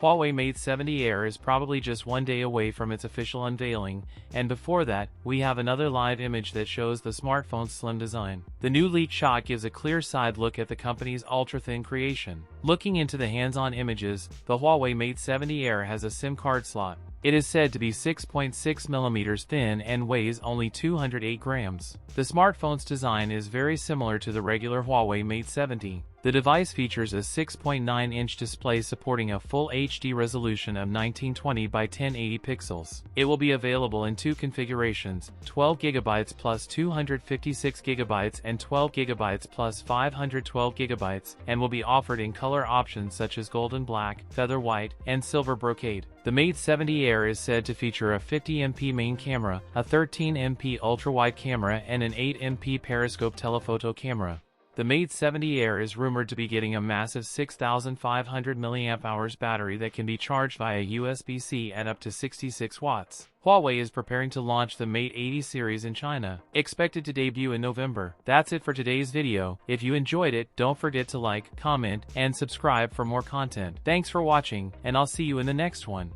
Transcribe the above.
Huawei Mate 70 Air is probably just one day away from its official unveiling, and before that, we have another live image that shows the smartphone's slim design. The new leaked shot gives a clear side look at the company's ultra-thin creation. Looking into the hands-on images, the Huawei Mate 70 Air has a SIM card slot. It is said to be 6.6 mm thin and weighs only 208 grams. The smartphone's design is very similar to the regular Huawei Mate 70. The device features a 6.9-inch display supporting a full HD resolution of 1920 by 1080 pixels. It will be available in two configurations, 12GB plus 256GB and 12GB plus 512GB, and will be offered in color options such as golden black, feather white, and silver brocade. The Mate 70 Air is said to feature a 50MP main camera, a 13MP ultra-wide camera, and an 8MP periscope telephoto camera. The Mate 70 Air is rumored to be getting a massive 6,500 mAh battery that can be charged via USB-C at up to 66 watts. Huawei is preparing to launch the Mate 80 series in China, expected to debut in November. That's it for today's video. If you enjoyed it, don't forget to like, comment, and subscribe for more content. Thanks for watching, and I'll see you in the next one.